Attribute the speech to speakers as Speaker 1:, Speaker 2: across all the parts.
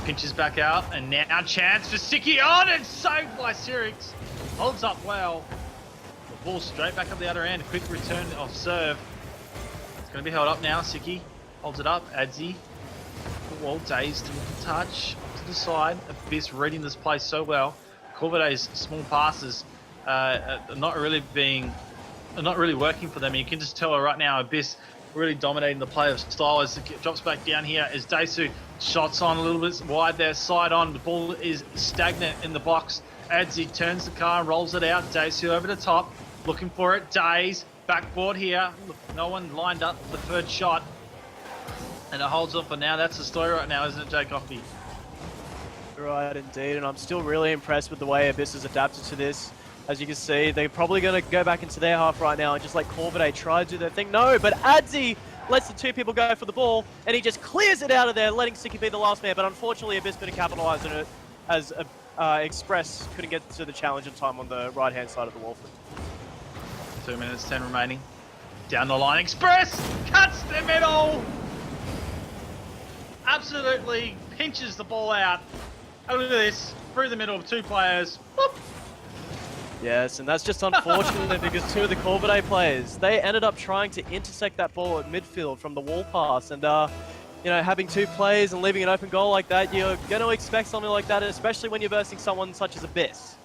Speaker 1: Pinches back out, and now chance for Sticky on, and saved by Sirix. Holds up well. The ball straight back up the other end. Quick return off serve. It's going to be held up now. Sticky holds it up. Adzi. The wall dazed to the touch. To the side. Abyss reading this play so well. Corvidae's small passes not really working for them. You can just tell right now Abyss really dominating the play of style as it drops back down here as Daisu shots on a little bit wide there, side on. The ball is stagnant in the box. Adzi turns the car and rolls it out. Daisu over the top, looking for it. Days, backboard here. Look, no one lined up the third shot. And it holds on for now. That's the story right now, isn't it, Jake Coffey?
Speaker 2: Right, indeed. And I'm still really impressed with the way Abyss has adapted to this. As you can see, they're probably going to go back into their half right now and just let Corvidae try to do their thing. No, but Adzi lets the two people go for the ball, and he just clears it out of there, letting Sticky be the last man. But unfortunately, Abyss couldn't capitalize on it as Express couldn't get to the challenge in time on the right-hand side of the wall.
Speaker 1: 2 minutes, 10 remaining. Down the line, Express cuts the middle. Absolutely pinches the ball out. And look at this, through the middle of two players. Whoop.
Speaker 2: Yes, and that's just unfortunate because two of the Corvidae players, they ended up trying to intersect that ball at midfield from the wall pass. And, you know, having two players and leaving an open goal like that, you're going to expect something like that, especially when you're versing someone such as Abyss.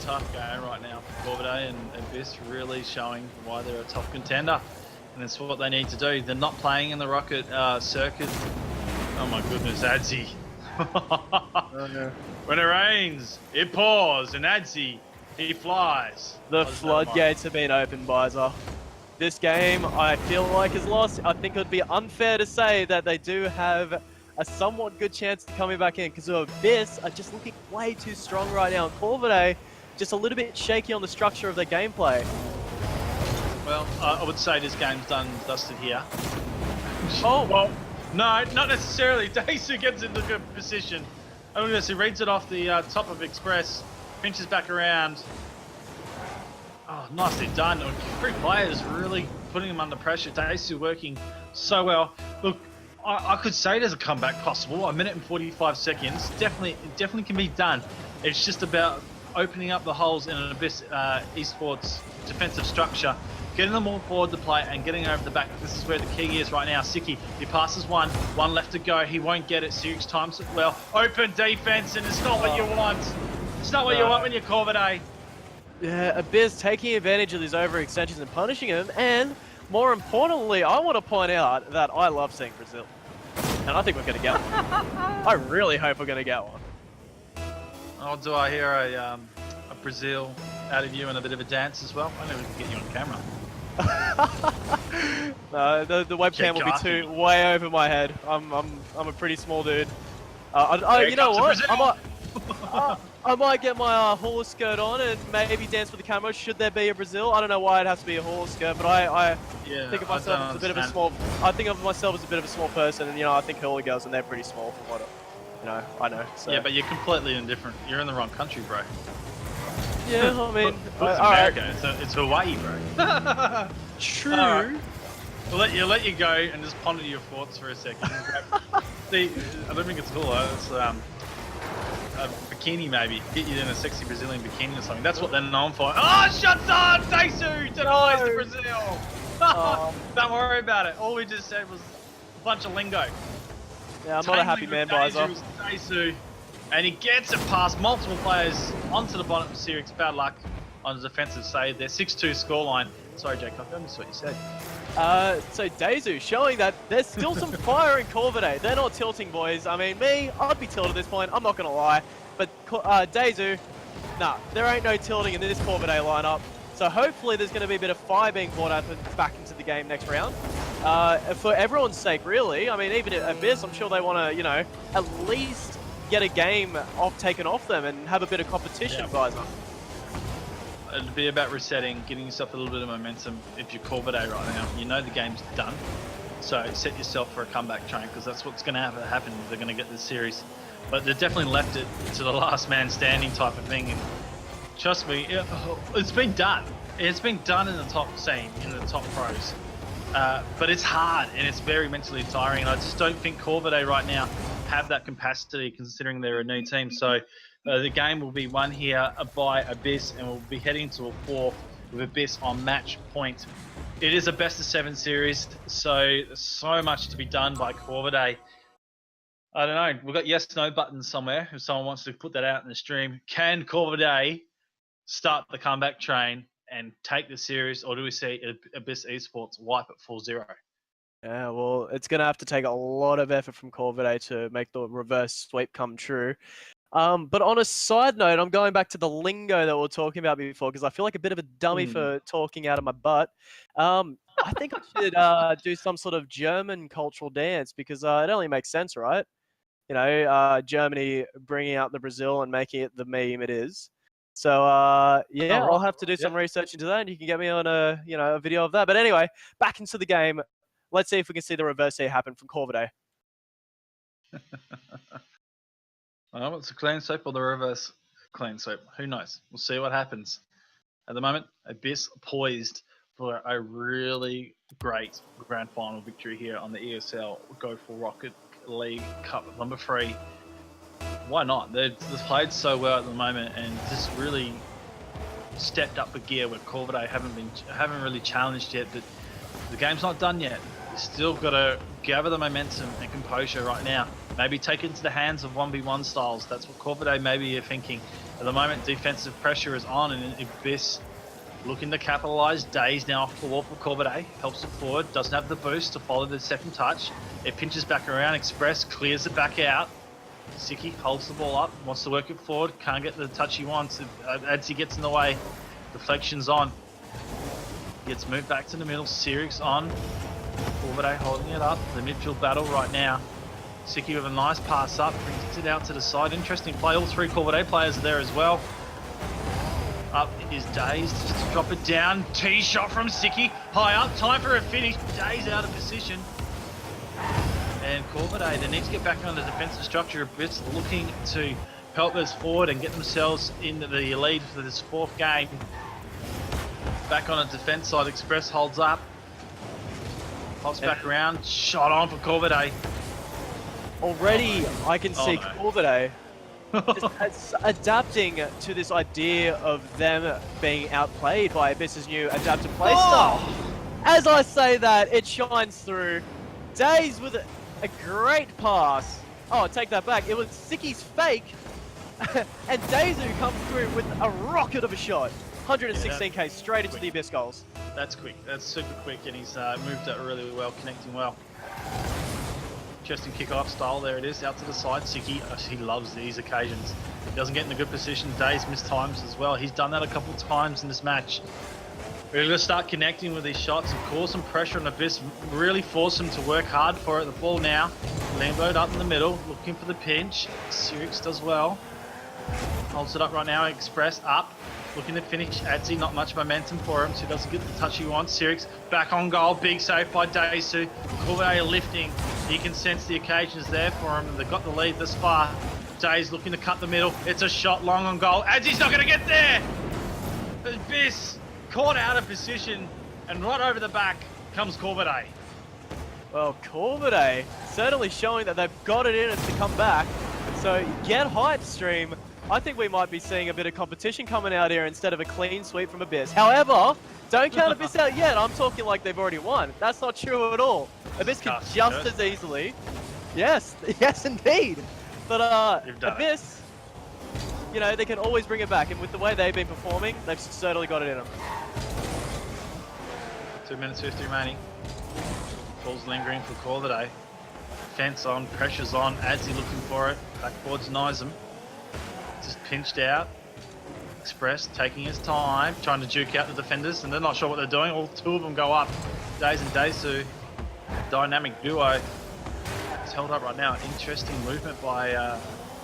Speaker 1: Tough game right now for Corvidae, and Abyss really showing why they're a tough contender. And that's what they need to do. They're not playing in the Rocket circuit. Oh my goodness, Adzi. When it rains, it pours, and Adzi, he flies.
Speaker 2: The floodgates have been opened, Bizer. This game, I feel like, is lost. I think it would be unfair to say that they do have a somewhat good chance of coming back in, because Abyss are just looking way too strong right now. And Corvidae, just a little bit shaky on the structure of their gameplay.
Speaker 1: Well, I would say this game's done and dusted here.
Speaker 2: Oh,
Speaker 1: well. No, not necessarily. Daisu gets into good position. Oh, look at this. He reads it off the top of Express. Pinches back around. Oh, nicely done. Three players really putting him under pressure. Daisu working so well. Look, I could say there's a comeback possible. A minute and 45 seconds. It definitely can be done. It's just about opening up the holes in an Abyss Esports defensive structure. Getting them all forward to play and getting over the back. This is where the key is right now. Siki, he passes one left to go. He won't get it. Sirix times it well. Open defense, and it's not what you want. It's not what you want when you're Corvidae.
Speaker 2: Yeah, Abyss taking advantage of these overextensions and punishing him. And more importantly, I want to point out that I love seeing Brazil. And I think we're going to get one. I really hope we're going to get one.
Speaker 1: Oh, do I hear a Brazil out of you and a bit of a dance as well? I know we can get you on camera.
Speaker 2: No, the webcam will be way over my head. I'm a pretty small dude. You know what? I might get my hula skirt on and maybe dance for the camera. Should there be a Brazil? I don't know why it has to be a hula skirt, but I think of myself as a bit of a small. I think of myself as a bit of a small person, and you know I think hula girls and they're pretty small from what I know. So.
Speaker 1: Yeah, but you're completely indifferent. You're in the wrong country, bro.
Speaker 2: Yeah, I mean,
Speaker 1: it's America. Right. It's Hawaii, bro.
Speaker 2: True.
Speaker 1: Right. We'll let you go and just ponder your thoughts for a second. See, I don't think it's cool. It's a bikini maybe. Get you in a sexy Brazilian bikini or something. That's what they're known for. Oh, shots on! Daisu denies to Brazil. Don't worry about it. All we just said was a bunch of lingo.
Speaker 2: Yeah, I'm not a happy man,
Speaker 1: Daisu. And he gets it past multiple players onto the bottom of Sirix. Bad luck on the defensive save. Their 6-2 scoreline. Sorry, Jacob, I missed what you said.
Speaker 2: So Daisu showing that there's still some fire in Corvidae. They're not tilting, boys. I mean, I'd be tilted at this point. I'm not going to lie. But Daisu, nah, there ain't no tilting in this Corvidae lineup. So hopefully there's going to be a bit of fire being brought up and back into the game next round. For everyone's sake, really. I mean, even at Abyss, I'm sure they want to, you know, at least get a game taken off them and have a bit of competition, guys.
Speaker 1: It'd be about resetting, getting yourself a little bit of momentum. If you're Corvidae right now, you know the game's done. So set yourself for a comeback train, because that's what's going to happen. They're going to get this series. But they definitely left it to the last man standing type of thing. And trust me, it's been done. It's been done in the top scene, in the top pros. But it's hard and it's very mentally tiring. And I just don't think Corvidae right now have that capacity considering they're a new team. So the game will be won here by Abyss and we'll be heading to a fourth with Abyss on match point. It is a best of 7 series, so much to be done by Corvidae. I don't know. We've got yes/no buttons somewhere. If someone wants to put that out in the stream, can Corvidae start the comeback train and take the series, or do we see Abyss Esports wipe it 4-0?
Speaker 2: Yeah, well, it's going to have to take a lot of effort from Corvidae to make the reverse sweep come true. But on a side note, I'm going back to the lingo that we were talking about before because I feel like a bit of a dummy for talking out of my butt. I think I should do some sort of German cultural dance because it only makes sense, right? You know, Germany bringing out the Brazil and making it the meme it is. So yeah, I'll have to do some research into that, and you can get me on a video of that. But anyway, back into the game. Let's see if we can see the reverse here happen from Corvidae.
Speaker 1: Oh, it's a clean sweep or the reverse clean sweep. Who knows? We'll see what happens. At the moment, Abyss poised for a really great grand final victory here on the ESL Go4Rocket League Cup number 3. Why not? They've played so well at the moment and just really stepped up a gear where Corvidae haven't really challenged yet. But the game's not done yet. You still got to gather the momentum and composure right now. Maybe take it into the hands of 1v1 styles. That's what Corvidae maybe are thinking. At the moment, defensive pressure is on and Abyss looking to capitalise. Days now off the wall for Corvidae. Helps it forward. Doesn't have the boost to follow the second touch. It pinches back around. Express clears it back out. Siki holds the ball up. Wants to work it forward. Can't get the touch he wants. Adzi gets in the way. Deflection's on. Gets moved back to the middle. Sirix on. Corvidae holding it up. The midfield battle right now. Siki with a nice pass up. Brings it out to the side. Interesting play. All 3 Corvidae players are there as well. Up is Days. Just to drop it down. Tee shot from Siki. High up. Time for a finish. Days out of position. And Corvidae, they need to get back on the defensive structure a bit, looking to help us forward and get themselves into the lead for this 4th game. Back on the defense side, Express holds up. Pops back around. Shot on for Corvidae.
Speaker 2: Already, I can see Corvidae just adapting to this idea of them being outplayed by Abyss's new adaptive playstyle. As I say that, it shines through. Days with a great pass. Oh, take that back. It was Siki's fake. And Dazu comes through with a rocket of a shot. 116k straight into the Abyss goals.
Speaker 1: That's quick. That's super quick, and he's moved it really well, connecting well. Interesting kick-off style. There it is, out to the side. Siki, he loves these occasions. He doesn't get in a good position. Days missed times as well. He's done that a couple times in this match. We're going to start connecting with these shots and cause some pressure on Abyss. Really force them to work hard for it. The ball now. Lambo up in the middle, looking for the pinch. Sirix does well. Holds it up right now. Express up. Looking to finish. Adzi, not much momentum for him, so he doesn't get the touch he wants. Sirix back on goal. Big save by Daisu. Corvidae lifting. He can sense the occasions there for him. They've got the lead this far. Days looking to cut the middle. It's a shot long on goal. Adzi's not going to get there. Abyss caught out of position, and right over the back comes Corvidae.
Speaker 2: Well, Corvidae certainly showing that they've got it in it to come back. So get hyped, stream. I think we might be seeing a bit of competition coming out here instead of a clean sweep from Abyss. However, don't count Abyss out yet. I'm talking like they've already won. That's not true at all. Abyss could just as easily. Yes, yes indeed. But Abyss, you know, they can always bring it back. And with the way they've been performing, they've certainly got it in them.
Speaker 1: 2 minutes 50 remaining. Ball's lingering for Corvidae. Fence on, pressure's on. Adzi looking for it. Backboard denies him. Just pinched out. Express taking his time, trying to juke out the defenders, and they're not sure what they're doing. All 2 of them go up. Days and Daisu, dynamic duo. It's held up right now. Interesting movement by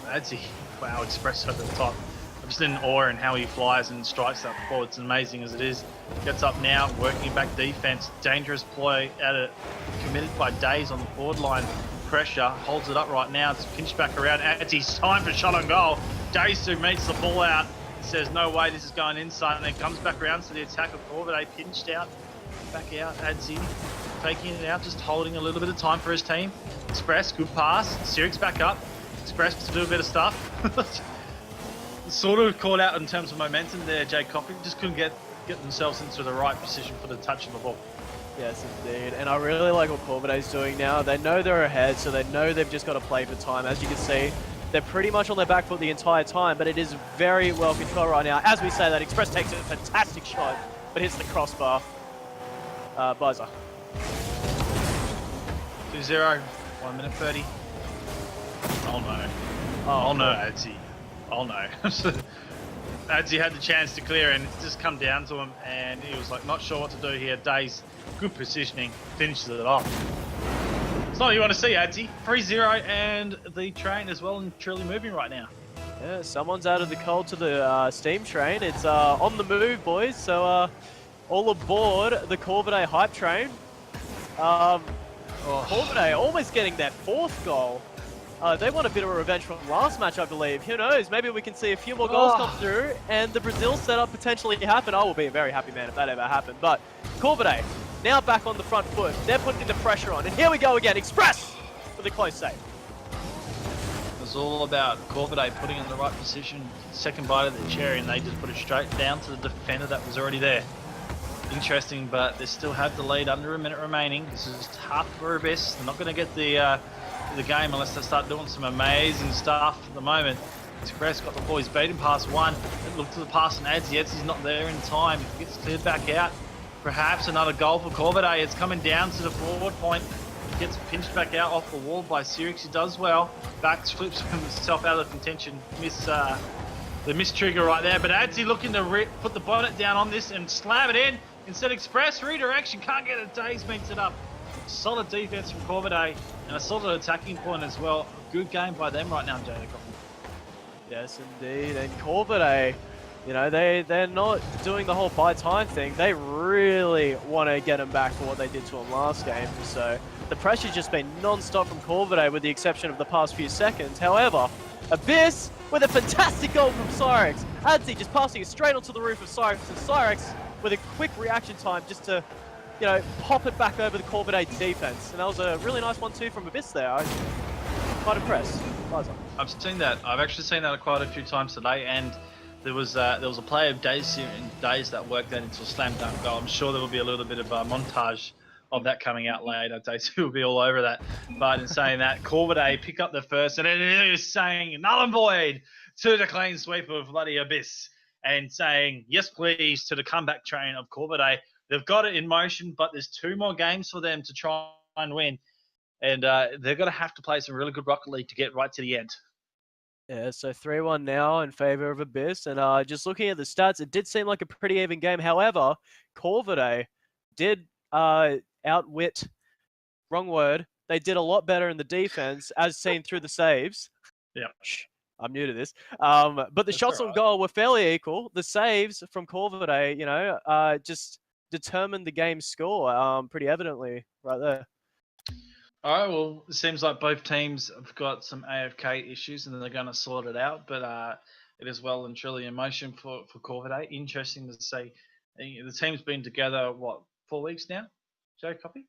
Speaker 1: Adzi. Wow, Express over the top. I'm just in awe in how he flies and strikes that forward. It's amazing as it is. Gets up now, working back defense. Dangerous play at it. Committed by Days on the forward line. Pressure, holds it up right now. It's pinched back around. It's time for shot on goal. Daisu meets the ball out. Says no way, this is going inside, and then comes back around to the attack of Corvidae. Pinched out, back out. Adzi faking it out, just holding a little bit of time for his team. Express, good pass. Sirix back up. Express to do a bit of stuff. Sort of caught out in terms of momentum there, Jay Coffey. Just couldn't get themselves into the right position for the touch of the ball.
Speaker 2: Yes, indeed. And I really like what Corvidae's doing now. They know they're ahead, so they know they've just got to play for time. As you can see, they're pretty much on their back foot the entire time, but it is very well controlled right now. As we say that, Express takes a fantastic shot, but hits the crossbar. Buzzer.
Speaker 1: 2-0, 1 minute 30. Oh no. Oh no, Adzi. Oh no. Adzi had the chance to clear and it's just come down to him and he was like not sure what to do here. Days, good positioning, finishes it off. It's not what you want to see, Adzi. 3-0 and the train is well and truly moving right now.
Speaker 2: Yeah, someone's added the coal to the steam train. It's on the move, boys. So all aboard the Corvidae hype train. Corvidae almost getting their 4th goal. They want a bit of a revenge from last match, I believe. Who knows? Maybe we can see a few more goals come through and the Brazil setup potentially happen. I will be a very happy man if that ever happened. But Corvidae now back on the front foot. They're putting the pressure on. And here we go again. Express with a close save.
Speaker 1: It was all about Corvidae putting in the right position, second bite of the cherry, and they just put it straight down to the defender that was already there. Interesting, but they still have the lead under a minute remaining. This is tough for Abyss. They're not going to get the game unless they start doing some amazing stuff at the moment. Express got the boys beaten past one. Look to the pass and Adzi. Adzi's not there in time. He gets cleared back out. Perhaps another goal for Corvidae. It's coming down to the forward point. Gets pinched back out off the wall by Sirix. He does well. Back flips himself out of contention. The miss trigger right there. But Adzi looking to put the bonnet down on this and slam it in. Instead, Express redirection. Can't get it. Days makes it up. Solid defense from Corvidae and a solid attacking point as well. A good game by them right now, Jacob.
Speaker 2: Yes, indeed. And Corvidae, you know, they're not doing the whole buy time thing. They really want to get them back for what they did to them last game. So the pressure's just been non-stop from Corvidae with the exception of the past few seconds. However, Abyss with a fantastic goal from Cyrix. Adzi just passing it straight onto the roof of Cyrix. And Cyrix with a quick reaction time just to, you know, pop it back over the Corvidae defense. And that was a really nice one too from Abyss there. I'm quite impressed.
Speaker 1: I've seen that. I've actually seen that quite a few times today, and there was a play of Days that worked that into a slam dunk goal. I'm sure there will be a little bit of a montage of that coming out later. Days will be all over that. But in saying that, Corvidae pick up the first, and it is saying null and void to the clean sweep of bloody Abyss, and saying yes please to the comeback train of Corvidae. They've got it in motion, but there's 2 more games for them to try and win. And they're going to have to play some really good Rocket League to get right to the end.
Speaker 2: Yeah, so 3-1 now in favor of Abyss. And just looking at the stats, it did seem like a pretty even game. However, Corvidae did outwit, wrong word, they did a lot better in the defense, as seen through the saves.
Speaker 1: Yeah.
Speaker 2: I'm new to this. But the shots on goal were fairly equal. The saves from Corvidae, you know, just determined the game score pretty evidently right there.
Speaker 1: All right, well, it seems like both teams have got some AFK issues and they're going to sort it out, but it is well and truly in motion for Corvidae. Interesting to see. The team's been together, what, 4 weeks now? Joe, copy?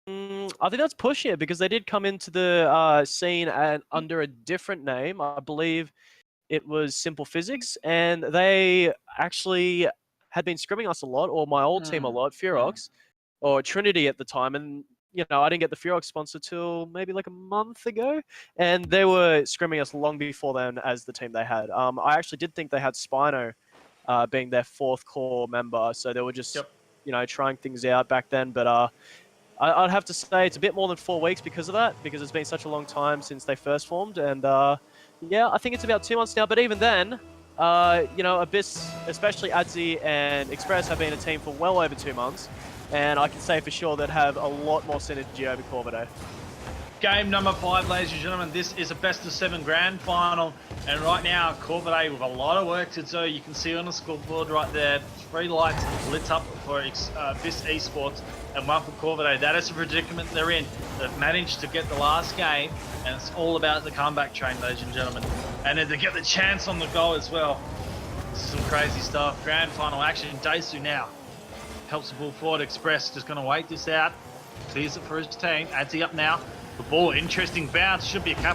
Speaker 2: I think that's pushing it because they did come into the scene under a different name. I believe it was Simple Physics, and they actually had been scrimming us a lot, or my old team a lot, Ferox, or Trinity at the time, and you know, I didn't get the Ferox sponsor till maybe like a month ago, and they were scrimming us long before then as the team they had. I actually did think they had Spino being their 4th core member, so they were just, you know, trying things out back then, but I'd have to say it's a bit more than 4 weeks because of that, because it's been such a long time since they first formed, and yeah, I think it's about 2 months now, but even then, you know, Abyss, especially Adzi and Express have been a team for well over 2 months. And I can say for sure that have a lot more synergy over Corvidae.
Speaker 1: Game number 5, ladies and gentlemen. This is a best-of-7 grand final. And right now, Corvidae with a lot of work to do. You can see on the scoreboard right there, 3 lights lit up for Abyss Esports and 1 for Corvidae. That is the predicament they're in. They've managed to get the last game, and it's all about the comeback train, ladies and gentlemen. And then to get the chance on the goal as well. This is some crazy stuff. Grand final action. Daisu now helps the ball forward. Express just going to wait this out. Clears it for his team. Adzi up now. The ball, interesting bounce. Should be a couple.